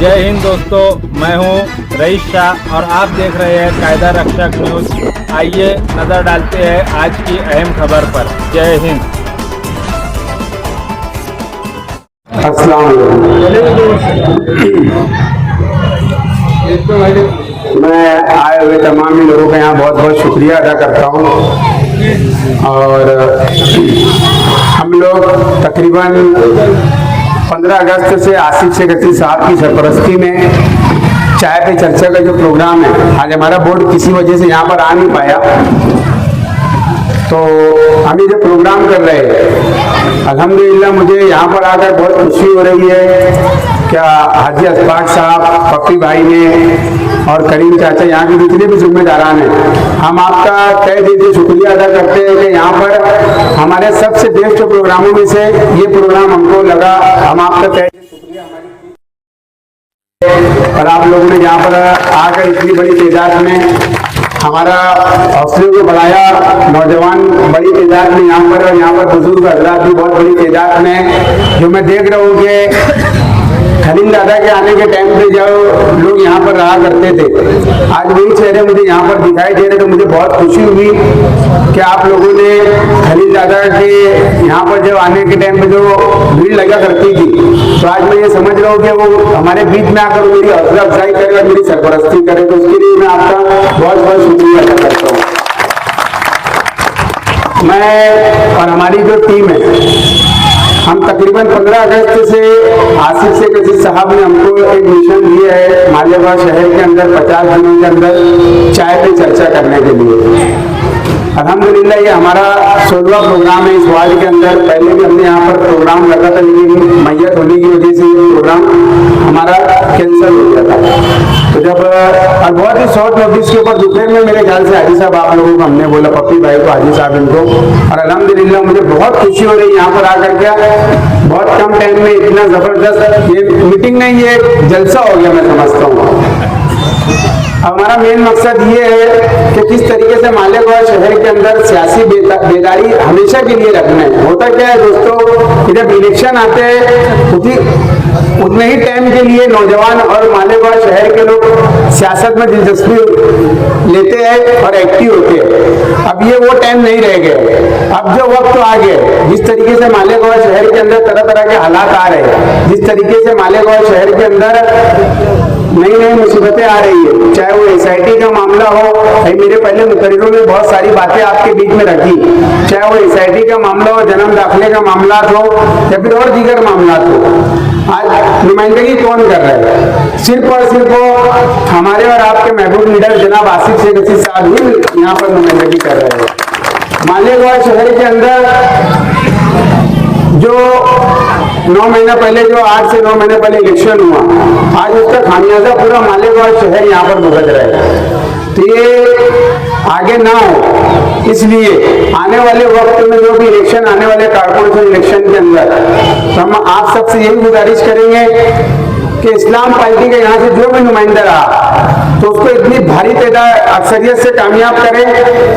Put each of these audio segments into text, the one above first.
जय हिंद दोस्तों, मैं हूं रईस शाह और आप देख रहे हैं कायदा रक्षक न्यूज। आइए नजर डालते हैं आज की अहम खबर पर। जय हिंद। अस्सलाम वालेकुम। मैं आए हुए तमाम ही लोगों का यहाँ बहुत बहुत शुक्रिया अदा करता हूँ। और हम लोग तकरीबन 15 अगस्त से आसिफ शेख रशीद साहब की सरपरस्ती में चाय पे चर्चा का जो प्रोग्राम है, आज हमारा बोर्ड किसी वजह से यहाँ पर आ नहीं पाया, तो हम ये जो प्रोग्राम कर रहे हैं, अल्हम्दुलिल्लाह मुझे यहाँ पर आकर बहुत खुशी हो रही है। क्या हाजी अशफाक साहब, पप्पी भाई ने और करीम चाचा, यहाँ के जितने भी जिम्मेदारान हैं, हम आपका तहे दिल से शुक्रिया अदा करते हैं कि यहाँ पर हमारे सबसे बेस्ट प्रोग्रामों में से ये प्रोग्राम हमको लगा। हम आपका तहे दिल से शुक्रिया और आप लोगों ने यहाँ पर आकर इतनी बड़ी तादाद में हमारा हौसले को बढ़ाया। नौजवान बड़ी तादाद में यहाँ पर बुजुर्ग हजरात भी बहुत बड़ी तादाद में, जो मैं देख रहा हूँ कि खलील दादा के आने के टाइम पे जो लोग यहाँ पर रहा करते थे, आज वही चेहरे मुझे यहाँ पर दिखाई दे रहे, तो मुझे बहुत खुशी हुई कि आप लोगों ने खलील दादा के यहाँ पर जब आने के टाइम पे जो भीड़ लगा करती थी, तो आज मैं ये समझ रहा हूँ कि वो हमारे बीच में आकर मेरी हौसला अफजाई करे और मेरी सरपरस्ती करे, तो उसके लिए मैं आपका बहुत बहुत शुक्रिया अदा करता हूँ। मैं और हमारी जो टीम है, हम तकरीबन 15 अगस्त से आसिफ शेख रशीद साहब ने हमको एक मिशन दिया है मालियाबाग शहर के अंदर 50 दिनों के अंदर चाय पे चर्चा करने के लिए। अल्हम्दुलिल्लाह ये हमारा 16वां प्रोग्राम है इस वार्ड के अंदर। पहले भी हमने यहाँ पर प्रोग्राम रखा था, लेकिन मैयत होने की वजह से ये प्रोग्राम हमारा कैंसिल हो गया था। तो जब और बहुत ही शॉर्ट नोटिस के ऊपर दोपहर में मेरे ख्याल से हाजी साहब आप लोगों को हमने बोला, पप्पी भाई को, हाजी साहब इनको, और अल्हम्दुलिल्लाह मुझे बहुत खुशी हो रही है यहाँ पर आकर के। बहुत कम टाइम में इतना जबरदस्त ये मीटिंग नहीं, ये जलसा हो गया मैं समझता हूँ। हमारा मेन मकसद ये है कि किस तरीके से मालेगांव शहर के अंदर सियासी बेदारी हमेशा के लिए रखना है। होता क्या है दोस्तों कि जब इलेक्शन आते हैं उतने ही टाइम के लिए नौजवान और मालेगांव शहर के लोग सियासत में दिलचस्पी लेते हैं और एक्टिव होते हैं। अब ये वो टाइम नहीं रह गया। अब जो वक्त आ गया, जिस तरीके से मालेगांव शहर के अंदर तरह तरह के हालात आ रहे हैं, जिस तरीके से मालेगांव शहर के अंदर नई नई मुसीबतें आ रही है, चाहे वो SIT का मामला हो, मेरे पहले मुकर्रिरों ने बहुत सारी बातें आपके बीच में रखी, चाहे वो SIT का मामला हो, जन्म दाखिले का मामला हो, या फिर और दीगर मामला हो। आज नुमाइंदगी कौन कर रहा है? सिर्फ और सिर्फ वो हमारे और आपके महबूब लीडर जनाब आसिफ शेख रशीद साहब ही यहाँ पर नुमाइंदगी कर रहे हैं। मालेगांव शहर के अंदर जो 9 महीना पहले, जो 8 से 9 महीने पहले इलेक्शन हुआ, आज उसका खामियाजा पूरा मालेगांव शहर यहाँ पर भुगत रहा है। तो ये आगे ना हो, इसलिए आने वाले वक्त में जो भी इलेक्शन आने वाले कारपोरेशन इलेक्शन के अंदर, तो हम आप सबसे यही गुजारिश करेंगे कि इस्लाम पार्टी के यहाँ से जो भी नुमाइंदा रहा, तो उसको इतनी भारी अक्सरियत से कामयाब करें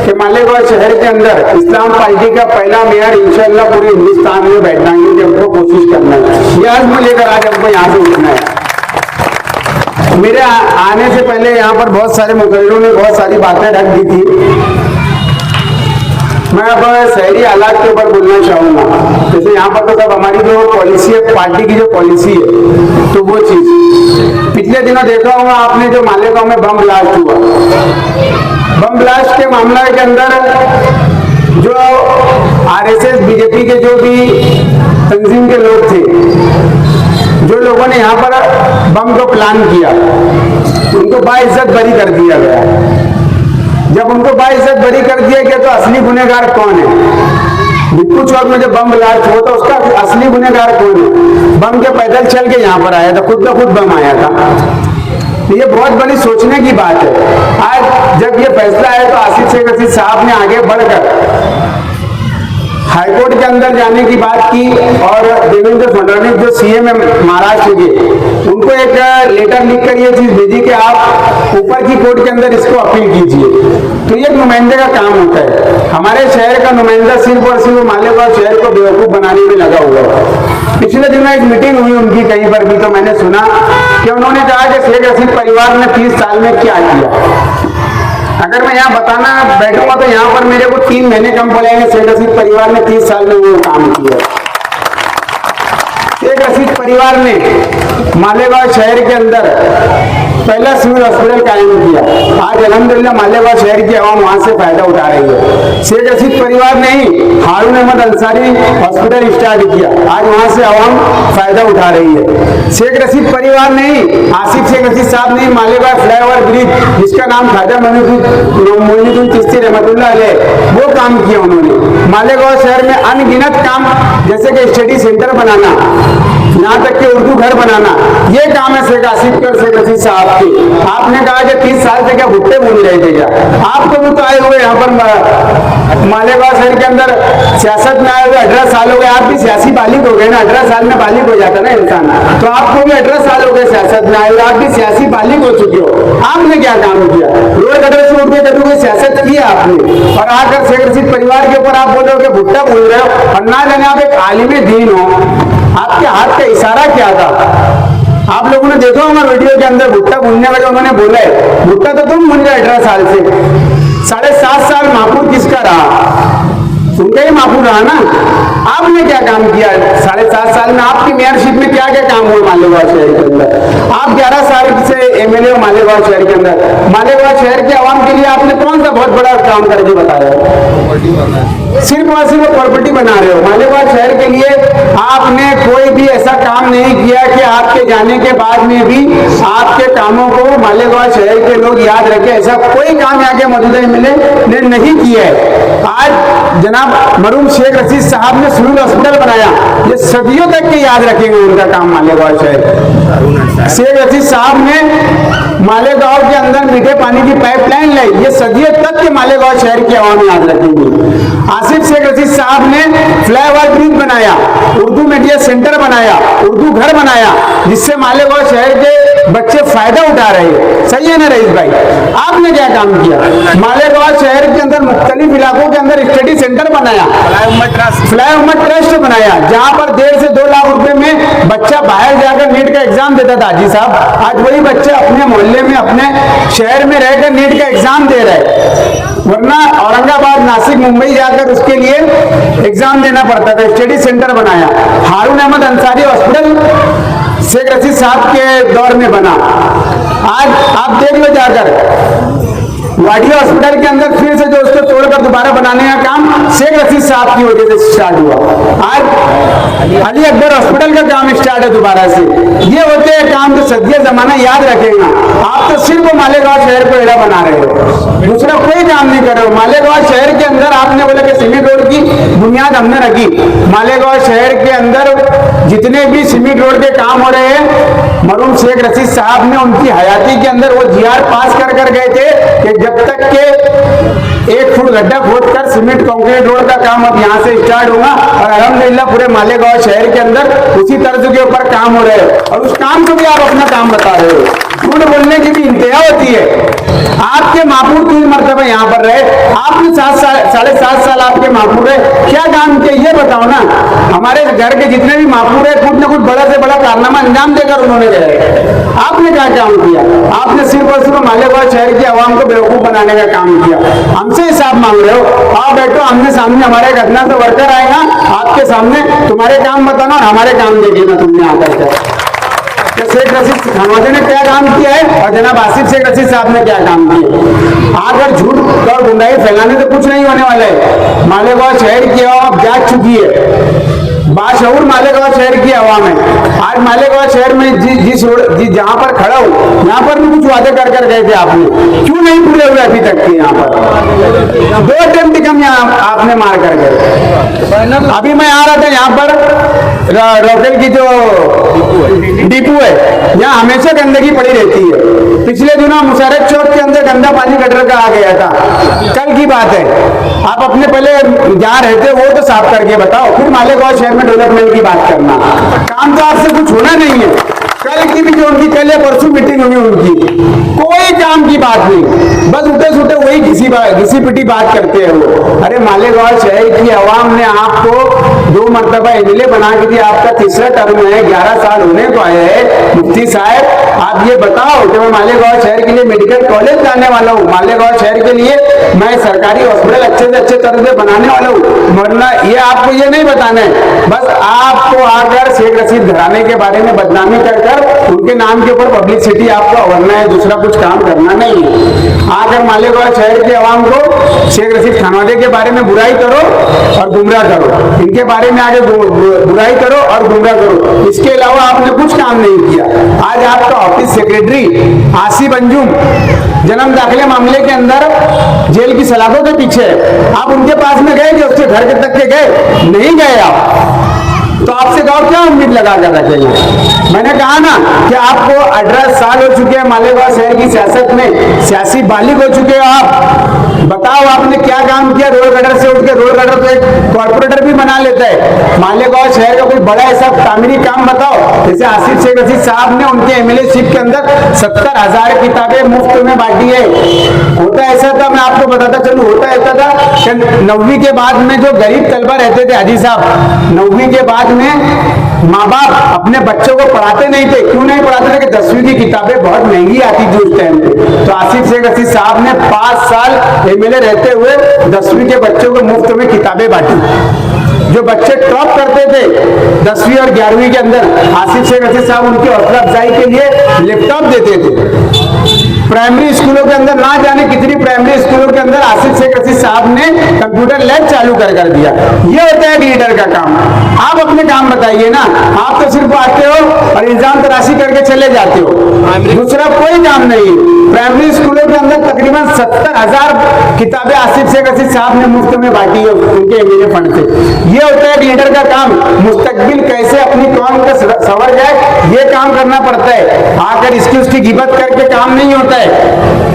कि मालेगांव शहर के अंदर इस्लाम पार्टी का पहला मेयर इंशाअल्लाह पूरे हिंदुस्तान में बैठना है। हमको कोशिश करना है, ये आज़म लेकर आज हमको यहाँ से उठना है। मेरे आने से पहले यहाँ पर बहुत सारे मुकर्रिरों ने बहुत सारी बातें रख दी थी। मैं अब शहरी हालात के ऊपर बोलना चाहूंगा। जैसे यहाँ पर तो सब हमारी जो पॉलिसी है, पार्टी की जो पॉलिसी है, तो वो चीज पिछले दिनों देखा होगा आपने, जो मालेगांव में बम ब्लास्ट हुआ, बम ब्लास्ट के मामला के अंदर जो RSS BJP के जो भी तंजीम के लोग थे, जो लोगों ने यहाँ पर बम को प्लान किया, उनको बाइज्जत बरी कर दिया गया। जब उनको बाइज्जत बरी कर दिया गया, तो असली गुनहगार कौन है? बिक्कू चौक में जब बम ब्लास्ट हुआ, तो उसका असली गुनहगार कौन है? बम के पैदल चल के यहाँ पर आया था, खुद ब खुद बम आया था। ये बहुत बड़ी सोचने की बात है। आज जब ये फैसला आया, तो आसिफ शेख रशीद साहब ने आगे बढ़कर हाईकोर्ट के अंदर जाने की बात की, और देवेंद्र फडणवीस जो CM है महाराष्ट्र के, उनको एक लेटर लिखकर ये चीज भेजी कि आप ऊपर की कोर्ट के अंदर इसको अपील कीजिए। तो ये नुमाइंदे का काम होता है। हमारे शहर का नुमाइंदा सिर्फ और सिर्फ मालेगांव शहर को बेवकूफ बनाने में लगा हुआ है। पिछले दिनों एक मीटिंग हुई उनकी कहीं पर भी, तो मैंने सुना कि उन्होंने कहा कि शेख रशीद परिवार ने 30 साल में क्या किया। अगर मैं यहाँ बताना बैठूंगा तो यहाँ पर मेरे को 3 महीने कम पड़ेंगे। शेख रशीद परिवार ने 30 साल में वो काम किया। शेख रशीद परिवार ने मालेगांव शहर के अंदर पहला सिविल हॉस्पिटल कायम किया। आज अल्हम्दुलिल्लाह मालेगांव शहर की आवाम वहां से फायदा उठा रही है। शेख रशीद परिवार ने ही हारून अहमद अंसारी हॉस्पिटल स्टार्ट किया। आज वहां से आवाम फायदा उठा रही है। शेख रशीद परिवार ने ही आसिफ शेख रशीद साहब ने मालेगांव फ्लाईओवर ब्रिज, जिसका नाम ख्वाजा मोइनुद्दीन चिश्ती रहमतुल्लाह अलैह, वो काम किया उन्होंने। मालेगांव शहर में अनगिनत काम, जैसे कि स्टडी सेंटर बनाना, यहाँ तक कि उर्दू घर बनाना, ये काम है शेख आसिफ के और शेख रशीद साहब के। आपने कहा कि 30 साल से क्या भुट्टे भून रहे थे क्या? आप तो भी तो आए हुए यहाँ पर मालेगांव शहर के अंदर सियासत में आए हुए 18 साल हो गए। आप भी सियासी बालिग हो गए ना, 18 साल में बालिग हो जाता ना इंसान, तो आपको भी 18 साल हो गए सियासत में आए हुए, आप भी सियासी बालिग हो चुके हो। आपने क्या काम किया? रोड कदर से उठ के कदू की सियासत की आपने, और आकर शेख रशीद परिवार के ऊपर आप बोल रहे हो कि भुट्टा भून रहे हो। और ना जाने आप एक आलिम दीन हो, आपके हाथ का इशारा क्या था? आप लोगों ने देखा होगा वीडियो के अंदर भुट्टा भूनने का जो उन्होंने बोला है, भुट्टा तो तुम भून गए 18 साल से। 7.5 साल महापुर किसका रहा? उनका ही महापुर रहा ना। आपने क्या काम किया 7.5 साल में? आपकी मेयरशिप में क्या क्या काम हुआ मालेगांव शहर के अंदर? आप 11 साल से एमएलए हो मालेगांव शहर के अंदर। मालेगांव शहर के आवाम के लिए आपने कौन सा बहुत बड़ा काम करके बताया? सिर्फ और सिर्फ प्रॉपर्टी बना रहे हो। मालेगांव शहर के लिए आपने कोई भी ऐसा काम नहीं किया कि आपके जाने के बाद में भी आपके कामों को मालेगांव शहर के लोग याद रखें। ऐसा कोई काम यहाँ के मौजूदा एमएलए ने नहीं किया है। आज जनाब मरहूम शेख रशीद साहब ने सिविल हॉस्पिटल बनाया, ये सदियों तक के याद रखेंगे उनका काम मालेगांव शहर। शेख रशीद साहब ने मालेगांव के अंदर मीठे पानी की पाइपलाइन लाई, ये सदियों तक के मालेगांव शहर की आवाम याद रखेंगे। आसिफ शेख रशीद साहब ने फ्लाईओवर ब्रिज बनाया, उर्दू मीडिया सेंटर बनाया, उर्दू घर बनाया, जिससे मालेगांव शहर के बच्चे फायदा उठा रहे हैं। सही है ना रईस भाई? आपने क्या काम किया? मालेगांव शहर के अंदर मुख्तलिफ इलाकों के अंदर स्टडी सेंटर बनाया, फ्लाईओवर ट्रस्ट बनाया, जहां पर 1.5 से 2 लाख रुपए में बच्चा बाहर जाकर नीट का एग्जाम देता था। जी साहब, आज वही बच्चा अपने मोहल्ले में, अपने शहर में रहकर नीट का एग्जाम दे रहा है, वरना औरंगाबाद, नासिक, मुंबई जाकर उसके लिए एग्जाम देना पड़ता था। स्टडी सेंटर बनाया। हारून अहमद अंसारी हॉस्पिटल शेख रशीद साहब के दौर में बना। आज आप देख लो जाकर, वाडिया हॉस्पिटल के अंदर फिर से जो उसको तोड़कर दोबारा बनाने का काम शेख रशीद साहब की वजह से स्टार्ट हुआ। आज अली अकबर हॉस्पिटल का काम स्टार्ट है दोबारा से। ये होते हैं काम जो सदिया जमाना याद रखेगा। आप तो सिर्फ मालेगांव शहर को एड़ा बना रहे हो, दूसरा कोई काम नहीं कर रहे हो। मालेगांव शहर के अंदर आपने बोला कि सीमेंट रोड की बुनियाद हमने रखी। मालेगांव शहर के अंदर जितने भी सीमेंट रोड के काम हो रहे हैं, मरहूम शेख रशीद साहब ने उनकी हयाती के अंदर वो जीआर पास कर गए थे कि जब तक के 1 फुट गड्ढा खोदकर सीमेंट कंक्रीट रोड का काम अब यहाँ से स्टार्ट होगा। और अल्हम्दुलिल्लाह पूरे मालेगांव शहर के अंदर उसी तर्ज के ऊपर काम हो रहे हैं, और उस काम को भी आप अपना काम बता रहे हो। झूठ बोलने की भी इंतहा होती है। आपके महापुर 3 मरतबा यहाँ पर रहे, आपने 7.5 साल आपके महापुर रहे, क्या काम किया ये बताओ ना। हमारे घर के जितने भी महापुर है, कुछ न कुछ बड़ा से बड़ा कारनामा अंजाम देकर उन्होंने गए। आपने क्या काम किया? आपने सिर्फ और सिर्फ मालेगांव शहर की आवाम को बेवकूफ बनाने का काम किया। हमसे हिसाब मांग रहे हो? आओ बैठो आमने सामने, हमारे घटना से वर्कर आएगा आपके सामने, तुम्हारे काम बताना और हमारे काम देखेगा तुमने आकर के शेख रशीद खानवाजी ने क्या काम किया है और जनाब आसिफ शेख रशीद साहब ने क्या काम किया। आकर झूठ और गुंडाई फैलाने से कुछ नहीं होने वाला है। मालेगांव शहर की आवाम जाग चुकी है, बाशऊर मालेगांव शहर की आवाम है। आज मालेगांव शहर में जहां पर खड़ा हूं, यहाँ पर भी कुछ वादे कर गए थे आपने, क्यों नहीं पूरे हुए अभी तक के? यहाँ पर 2 अटेम्प्ट टिकम यहाँ आपने मार कर गए। अभी मैं आ रहा था यहाँ पर रॉकेल की जो डिपो है, यहाँ हमेशा गंदगी पड़ी रहती है। पिछले दिनों मुशर्रफ चौक के अंदर गंदा पानी गटर का आ गया था, कल की बात है। आप अपने पहले जहाँ रहते वो तो साफ करके बताओ, फिर मालेगांव शहर में डेवलपमेंट की बात करना। काम तो आपसे कुछ होना नहीं है। कल की भी जो उनकी कल या परसों मीटिंग हुई उनकी, कोई काम की बात नहीं, बस उठे सुटे वही घिसी पिटी बात करते हैं वो। अरे मालेगांव शहर की आवाम ने आपको 2 मरतबा एमएलए बना के दिया, आपका तीसरा टर्म है, 11 साल होने को आए हैं। मुफ्ती साहब आप ये बताओ कि मैं मालेगांव शहर के लिए मेडिकल कॉलेज लाने वाला हूँ, मालेगांव शहर के लिए मैं सरकारी हॉस्पिटल अच्छे से अच्छे तरह से बनाने वाला हूँ, वरना ये आपको ये नहीं बताना है। बस आपको आकर शेख रशीद घराने के बारे में बदनामी कर उनके नाम के ऊपर पब्लिसिटी आपको अवरना है, दूसरा कुछ काम करना नहीं है। आकर मालेगांव शहर के आवाम को शेख रशीद खानवादे के बारे में बुराई करो और गुमराह करो, इनके बारे में आगे बुराई करो और गुमराह करो, इसके अलावा आपने कुछ काम नहीं किया। आज आपका ऑफिस सेक्रेटरी आसिफ अंजुम जन्म दाखिले मामले के अंदर जेल की सलाखों के पीछे, आप उनके पास में गए, जो उसके घर के तक के गए नहीं गए आप, तो आपसे गाँव क्या उम्मीद लगा कर रखेंगे। मैंने कहा ना कि आपको 18 साल हो चुके हैं मालेगांव शहर की सियासत में, सियासी बालिग हो चुके हो आप। बताओ आपने क्या काम किया। रोड गटर से उठ के, रोड गटर तो एक कॉर्पोरेटर भी बना लेता है, मालेगांव शहर का कोई बड़ा ऐसा तामीरी काम बताओ। जैसे आसिफ शेख रशीद साहब ने उनके एमएलए शिप के अंदर 70,000 किताबें मुफ्त में बांटी है। होता ऐसा था, मैं आपको बताता चलूं, होता ऐसा था कि 9वीं के बाद में जो गरीब तलबा रहते थे हाजी साहब, 9वीं के बाद में माँ बाप अपने बच्चों को पढ़ाते नहीं थे। क्यों नहीं पढ़ाते थे? कि 10वीं की किताबें बहुत महंगी आती थी उस टाइम पे। तो आसिफ शेख रशीद साहब ने 5 साल एमएलए रहते हुए 10वीं के बच्चों को मुफ्त में किताबें बांटी। जो बच्चे टॉप करते थे 10वीं और 11वीं के अंदर, आसिफ शेख रशीद साहब उनकी हौसला अफजाई के लिए लैपटॉप देते थे। प्राइमरी स्कूलों के अंदर ना जाने कितनी प्राइमरी स्कूलों के अंदर आसिफ शेख रशीद साहब ने कंप्यूटर लैब चालू कर दिया। ये होता है लीडर का काम। आप अपने काम बताइए ना, आप तो सिर्फ आते हो और इल्जाम तराशी करके चले जाते हो, दूसरा कोई काम नहीं। प्राइमरी स्कूलों के अंदर तकरीबन 70,000 किताबें आसिफ शेख रशीद साहब ने मुफ्त में बांटी है उनके एमएलए फंड से। ये होता है लीडर का काम। मुस्तकबिल कैसे अपनी कौम का संवर जाए, ये काम करना पड़ता है। आकर इसकी उसकी गिबत करके काम नहीं होता है।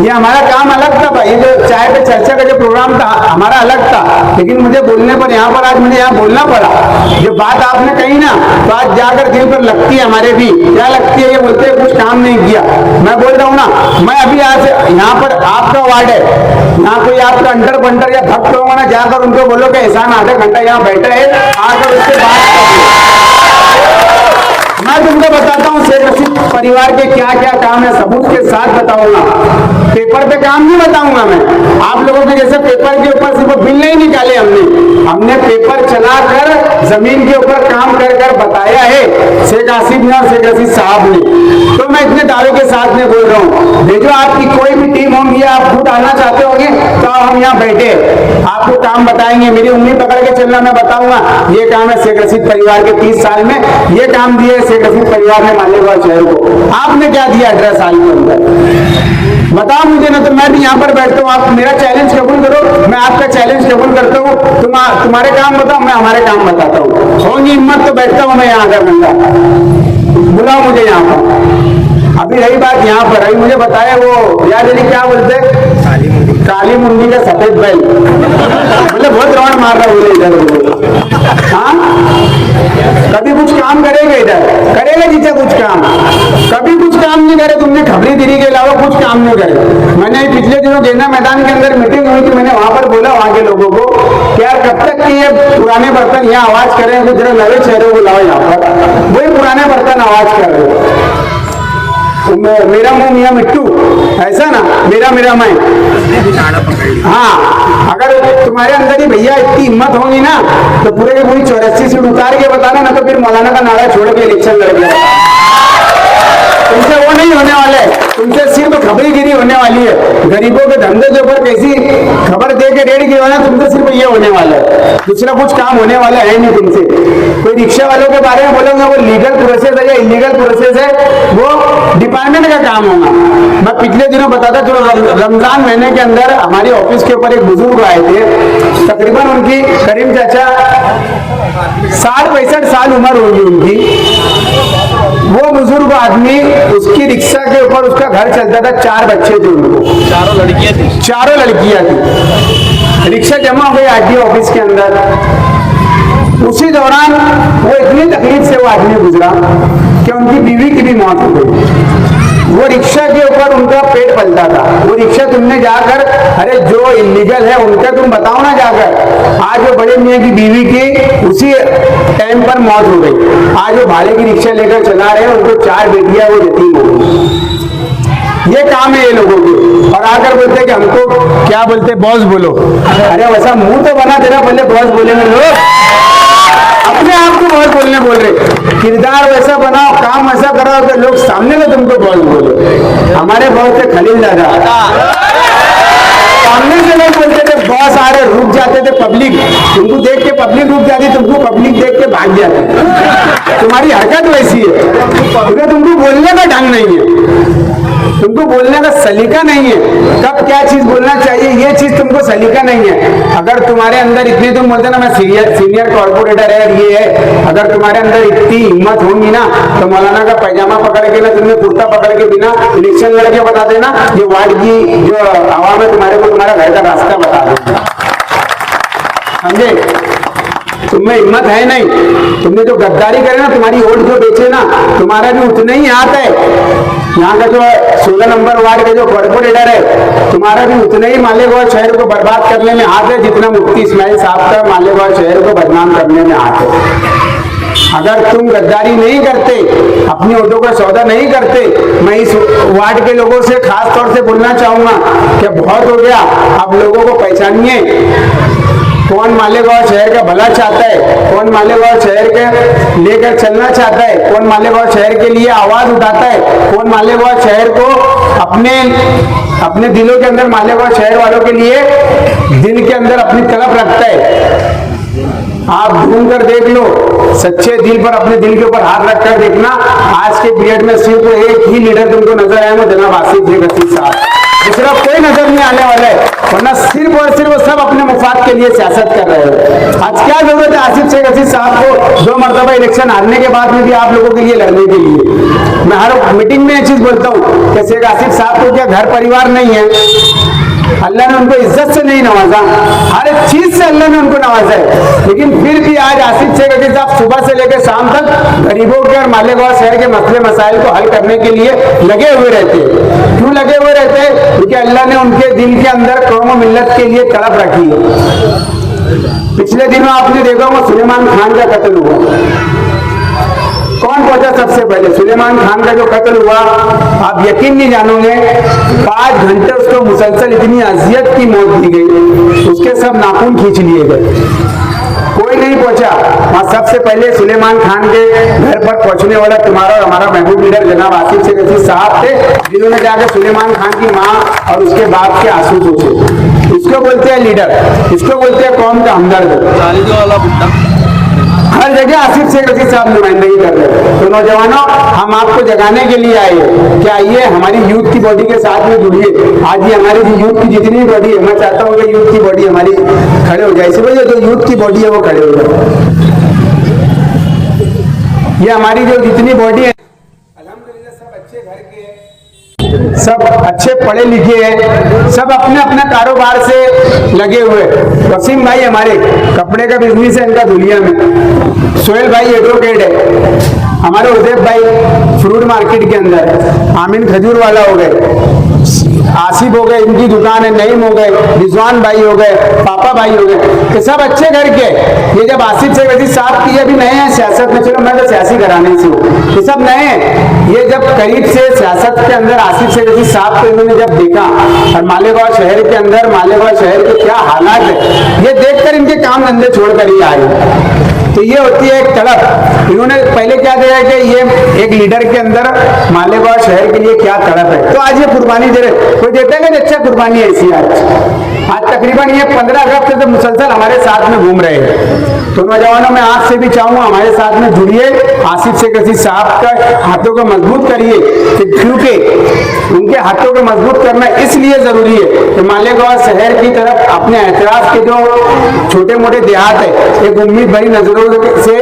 ये हमारा काम अलग था भाई, जो चाय पे चर्चा का जो प्रोग्राम था हमारा अलग था, लेकिन मुझे बोलने पर यहाँ पर आज मुझे यहाँ बोलना पड़ा। जो बात आपने कही ना, तो आज जाकर दिल पर लगती है हमारे भी। क्या लगती है? ये बोलते हैं कुछ काम नहीं किया। मैं बोल रहा हूँ ना, मैं अभी आज यहाँ पर आपका वार्ड है, यहाँ कोई आपका अंडर बंडर या भक्त होगा ना, जाकर उनको बोलो कि एहसान आधा घंटा यहाँ बैठा है, आकर उससे बात। मैं तुमको बताता हूँ शेख रशीद परिवार के क्या क्या काम है, सबूत के साथ बताऊंगा। पेपर पे काम नहीं बताऊंगा मैं आप लोगों के जैसे। पेपर के ऊपर सिर्फ बिल नहीं निकाले हमने पेपर चलाकर जमीन के ऊपर काम कर कर बताया है शेख आसिफ ने और शेख रशीद साहब ने। तो मैं इतने दावे के साथ में बोल रहा हूँ, भेजो आपकी कोई भी टीम होंगी, आप खुद आना चाहते होंगे तो हम यहाँ बैठे आपको काम बताएंगे। मेरी उंगली पकड़ के चलना, मैं बताऊंगा ये काम है शेख रशीद परिवार के 30 साल में, ये काम दिए शेख रशीद परिवार ने मालेगांव शहर को। आपने क्या दिया 18 साल के अंदर? बताओ मुझे ना, तो मैं भी यहाँ पर बैठता हूँ। आप मेरा चैलेंज कबूल करो, मैं आपका चैलेंज कबूल करता हूँ। तुम्हारे काम बताओ, मैं हमारे काम बताता हूँ। होंगी हिम्मत तो बैठता हूँ मैं यहाँ आधा घंटा, बुलाओ मुझे यहाँ पर। अभी रही बात यहाँ पर, अभी मुझे बताया वो याद अली क्या बोलते, काली मुंडी का सफेद बैल, मतलब बहुत राउंड मार रहा है इधर। हाँ, कभी कुछ काम करेगा इधर, करेगा जीजा कुछ काम? कभी कुछ काम नहीं करे तुमने, खबरीगिरी के अलावा कुछ काम नहीं करे। मैंने पिछले दिनों गेंदा मैदान के अंदर मीटिंग हुई थी, मैंने वहां पर बोला वहां के लोगों को कि यार कब तक कि ये पुराने बर्तन यहाँ आवाज करें, कुछ जरा नए चेहरों को लाओ यहाँ पर, वही पुराने बर्तन आवाज कर रहे हो। मेरा मुंह मियां मिट्टू, ऐसा ना, मेरा मैं। हाँ, अगर तुम्हारे अंदर ही भैया इतनी हिम्मत होगी ना, तो पूरे की पूरी 84 सीट उतार के बताना, ना तो फिर मौलाना का नारा छोड़ के इलेक्शन लड़ गया। तुमसे वो नहीं होने वाले, तुमसे सिर्फ खबरीगिरी होने वाली है। गरीबों के धंधे के ऊपर कैसी खबर दे के रेड गिरवाना, तुमसे सिर्फ ये होने वाला है, दूसरा कुछ काम होने वाला है नहीं तुमसे। कोई रिक्शा वालों के बारे में बोलोगे वो लीगल प्रोसेस है या इलीगल प्रोसेस है, वो डिपार्टमेंट का काम होगा। मैं पिछले दिनों बताता चलो, रमजान महीने के अंदर हमारे ऑफिस के ऊपर एक बुजुर्ग आए थे, तकरीबन उनकी करीम चाचा 60-65 साल उम्र होगी उनकी। वो बुजुर्ग आदमी, उसकी रिक्शा के ऊपर उसका घर चलता था, 4 बच्चे थे उनको, चारों लड़कियां थी। रिक्शा जमा हो गई आरटीओ ऑफिस के अंदर। उसी दौरान वो इतनी तकलीफ से वो आदमी गुजरा कि उनकी बीवी की भी मौत हो गई। वो रिक्शा के ऊपर उनका पेट पलता था। वो रिक्शा तुमने जाकर, अरे जो इलीगल है उनका तुम बताओ ना जाकर। आज वो बड़े मियाँ की बीवी की उसी टाइम पर मौत हो गई। आज वो भाड़े की रिक्शा लेकर चला रहे हैं, उनको 4 बेटियां, वो यतीम हो गई। ये काम है ये लोगों के। और आकर बोलते कि हमको क्या बोलते, बॉस बोलो। अरे वैसा मुंह तो बना देना, पहले बॉस बोलेंगे लोग, अपने आप को बॉस बोलने बोल रहे। किरदार वैसा बनाओ, काम वैसा कराओ कि लोग सामने में तुमको बॉस बोले। हमारे बॉस थे खलील दादा, सामने से लोग बोलते थे बॉस आ रहे, रुक जाते थे पब्लिक, तुमको देख के पब्लिक रुक जाती, तुमको पब्लिक देख के भाग जाती। तुम्हारी हरकत वैसी है, क्योंकि तुमको बोलने का ढंग नहीं है, तुमको बोलने का सलीका नहीं है। कब क्या चीज बोलना चाहिए ये चीज तुमको सलीका नहीं है। अगर तुम्हारे अंदर इतनी, तुम बोलते ना मैं सीनियर कॉर्पोरेटर है, ये है, अगर तुम्हारे अंदर इतनी हिम्मत होगी ना तो मौलाना का पैजामा पकड़ के ना, तुमने कुर्ता पकड़ के बिना इलेक्शन लड़के बता देना, ये वार्ड की जो आवाम है तुम्हारे को तुम्हारा घर का रास्ता बता देना, समझे। तुम्हें हिम्मत है नहीं, तुमने जो गद्दारी करे ना, तुम्हारी वोट जो बेचे ना, तुम्हारा भी उतना ही हाथ है। यहाँ का जो 16 नंबर वार्ड का जो कॉर्पोरेटर है, तुम्हारा भी उतना ही मालेगांव शहर को बर्बाद करने में हाथ है जितना मुफ्ती इस्माइल साहब का मालेगांव शहर को बदनाम करने में हाथ है। अगर तुम गद्दारी नहीं करते, अपनी वोटों का सौदा नहीं करते, मैं इस वार्ड के लोगों से खास तौर से बोलना चाहूंगा कि बहुत हो गया, अब लोगों को पहचानिए कौन मालेगांव शहर का भला चाहता है, कौन मालेगांव शहर के लेकर चलना चाहता है, कौन मालेगांव शहर के लिए आवाज उठाता है, कौन मालेगांव शहर को अपने दिलों के अंदर, मालेगांव शहर वालों के लिए दिल के अंदर अपनी तड़प रखता है। आप ढूंढ कर देख लो, सच्चे दिल पर, अपने दिल के ऊपर हाथ रखकर देखना। आज के पीरियड में सिर्फ एक ही लीडर तुमको नजर आएगा, जनाब आसिफ जी गसी साहब, दूसरा कोई नजर नहीं आने वाला है, वरना सिर्फ और सिर्फ सब अपने मुफाद के लिए सियासत कर रहे हो। आज क्या जरूरत है आसिफ शेख हसीद साहब को 2 मरतबा इलेक्शन हारने के बाद में भी आप लोगों के लिए लड़ने के लिए? मैं हर मीटिंग में ये चीज बोलता हूँ कि शेख आसिफ साहब को क्या घर परिवार नहीं है? अल्लाह ने उनको इज्जत से नहीं नवाजा, हर एक चीज से अल्लाह ने उनको नवाजा है, लेकिन फिर भी आज आसिफ शेख हसीद साहब सुबह से लेकर शाम तक गरीबों के और मालेगांव शहर के मसले मसाइल को हल करने के लिए लगे हुए रहते हैं। क्यों लगे हुए रहते हैं? क्योंकि अल्लाह ने उनके दिल के अंदर कौम मिल्लत के लिए तड़प रखी है। पिछले दिनों आपने देखा होगा सुलेमान खान का कत्ल हुआ, कौन पहुंचा सबसे पहले? सुलेमान खान का जो कत्ल हुआ, आप यकीन नहीं जानोगे, 5 घंटे उसको मुसलसल इतनी अजियत की मौत दी गई, उसके सब नाखून खींच लिए गए, कोई नहीं पहुंचा वहां। सबसे पहले सुलेमान खान के घर पर पहुंचने वाला तुम्हारा और हमारा महबूब लीडर जनाब आसिफ शेख हसीद साहब थे, जिन्होंने जाकर सुलेमान खान की माँ और उसके बाप के आंसू पोंछे। इसको बोलते हैं लीडर, इसको बोलते हैं कौम का हमदर्द। हर जगह आसिफ शेख हसीद साहब नुमाइंदगी कर रहे हैं। तो नौजवानों, हम आपको जगाने के लिए आए कि आइए हमारी यूथ की बॉडी के साथ में जुड़िए। आज ये हमारी यूथ की जितनी बॉडी है, मैं चाहता हूँ कि यूथ की बॉडी हमारी खड़े हो जाए, इसी वजह जो यूथ की बॉडी है वो खड़े हो जाए। ये हमारी जो जितनी बॉडी है, अल्हम्दुलिल्लाह सब अच्छे घर के हैं, सब अच्छे पढ़े लिखे हैं, सब अपने अपने कारोबार से लगे हुए। वसीम भाई हमारे कपड़े का बिजनेस है इनका दुनिया में, सोहेल भाई एडवोकेट है, हमारे उदैब भाई फ्रूट मार्केट के अंदर, आमिन खजूर वाला हो गए, आसिफ हो गए, इनकी दुकान है, नईम हो गए, रिजवान भाई हो गए, पापा भाई हो गए, ये सब अच्छे घर के। ये जब आसिफ शेख हसीद साहब की, ये भी नए हैं सियासत में, चलो मैं तो सियासी घराने से हूँ, ये सब नए हैं। ये जब करीब से सियासत के अंदर आसिफ शेख हसीद साहब को इन्होंने जब देखा और मालेगांव शहर के अंदर, मालेगांव शहर के क्या हालात है, ये देखकर इनके काम धंधे छोड़कर ही आए। तो ये होती है एक तड़प। इन्होंने पहले क्या देखा कि ये एक लीडर के अंदर मालेगांव शहर के लिए क्या तड़प है, तो आज ये कुर्बानी दे रहे। कोई देता है कि अच्छा कुर्बानी ऐसी आज तकरीबन ये 15 अगस्त से मुसलसल हमारे साथ में घूम रहे हैं। तो नौजवानों, मैं आपसे भी चाहूंगा हमारे साथ में जुड़िए, आसिफ शेख हसीद साहब का हाथों को मजबूत करिए, क्योंकि उनके हाथों को मजबूत करना इसलिए जरूरी है कि मालेगांव शहर की तरफ अपने एतराज के जो छोटे मोटे देहात है, एक उम्मीद भरी नजरों से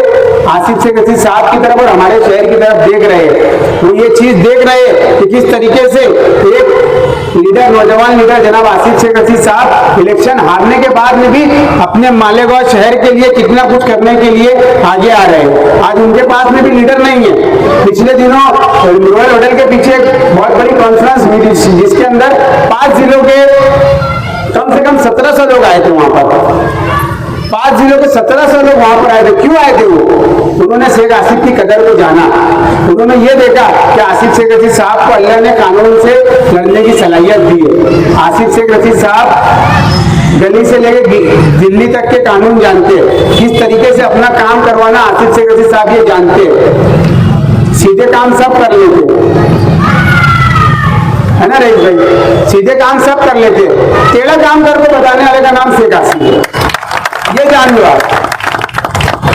आसिफ शेख हसीद साहब की तरफ और हमारे शहर की तरफ देख रहे हैं। वो ये चीज देख रहे हैं कि किस तरीके से एक लीडर, नौजवान लीडर जनाब आसिफ शेख रशीद साहब इलेक्शन हारने के बाद में भी अपने मालेगांव शहर के लिए कितना कुछ करने के लिए आगे आ रहे हैं। आज उनके पास में भी लीडर नहीं है। पिछले दिनों रॉयल होटल के पीछे एक बहुत बड़ी कॉन्फ्रेंस हुई थी जिसके अंदर 5 जिलों के कम से कम 1700 लोग आए थे। वहां पर 5 जिलों के 1700 लोग वहां पर आए थे। क्यों आए थे वो? उन्होंने शेख आसिफ की कदर को जाना। उन्होंने ये देखा कि आसिफ शेख रशीद साहब को अल्लाह ने कानून से लड़ने की सलाहियत दी है। आसिफ शेख रशीद साहब गली से लेकर दिल्ली तक के कानून जानते हैं, किस तरीके से अपना काम करवाना आसिफ शेख रशीद साहब ये जानते हैं। सीधे काम सब कर लेते है ना रईस भाई, सीधे काम सब कर लेते, टेढ़ा काम करके बताने वाले का नाम शेख आसिफ है, ये जान लो आप।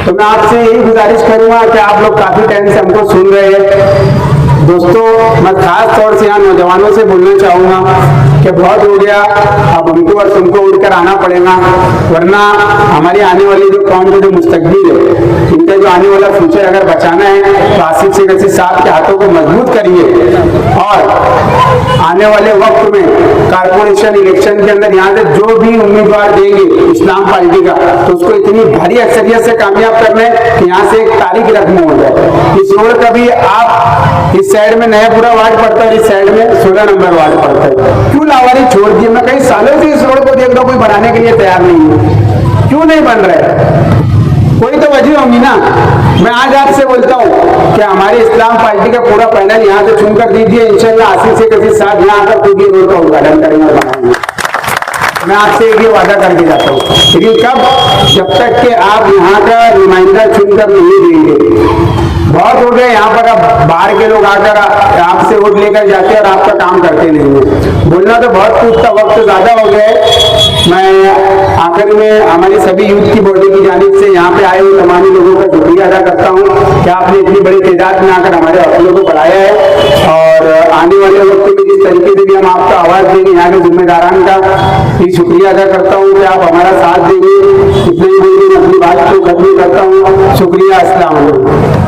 तो मैं आपसे यही गुजारिश करूंगा कि आप लोग काफी टाइम से हमको सुन रहे हैं। दोस्तों, मैं खास तौर से यहाँ नौजवानों से बोलना चाहूंगा कि बहुत हो गया, अब हमको और तुमको उड़कर आना पड़ेगा, वरना हमारी आने वाली जो कौम का जो मुस्तकबिल है, इनका जो आने वाला फ्यूचर अगर बचाना है तो आसिफ शेख रशीद साहब के हाथों को मजबूत करिए। और आने वाले वक्त में कारपोरेशन इलेक्शन के अंदर यहाँ से जो भी उम्मीदवार देंगे इस्लाम पार्टी का, तो उसको इतनी भारी अक्सरियत से कामयाब करना है कि यहाँ से एक तारीख रकम हो जाए। इस रोड का भी आप इस साइड में नयापुरा वार्ड पड़ता है, इस साइड में 16 नंबर वार्ड पड़ता है। क्यों लावारी छोड़ दी? मैं कई सालों से इस रोड को देख रहा हूं, कोई बनाने के लिए तैयार नहीं है। क्यों नहीं बन रहा है? कोई तो वजह होगी ना। मैं आज आपसे बोलता हूं कि हमारी इस्लाम पार्टी का पूरा पैनल यहाँ से चुनकर दीजिए, इंशाल्लाह आसिफ शेख रशीद साहब यहाँ आकर खुद ही रोड का उद्घाटन करेंगे और बनाएंगे। मैं आपसे ये वादा करके जाता हूँ, लेकिन कब? जब तक कि आप यहाँ का नुमाइंदा चुनकर नहीं देंगे। बहुत हो गए यहाँ पर, अब बाहर के लोग आकर आपसे वोट लेकर जाते हैं और आपका काम करते नहीं है। बोलना तो बहुत कुछ था, वक्त ज्यादा हो गया है। मैं आखिर में हमारी सभी यूथ की बॉडी की जानिब से यहाँ पे आए हुए तमाम लोगों का शुक्रिया अदा करता हूँ कि आपने इतनी बड़ी तादाद में आकर हमारे हौसलों को बढ़ाया है। और आने वाले वक्त में जिस तरीके से भी हम आपका आवाज देंगे, यहाँ के जिम्मेदारान का भी शुक्रिया अदा करता हूँ कि आप हमारा साथ देंगे। इतने ही बोल अपनी बात को खत्म करता हूँ। शुक्रिया। अस्सलाम वालेकुम।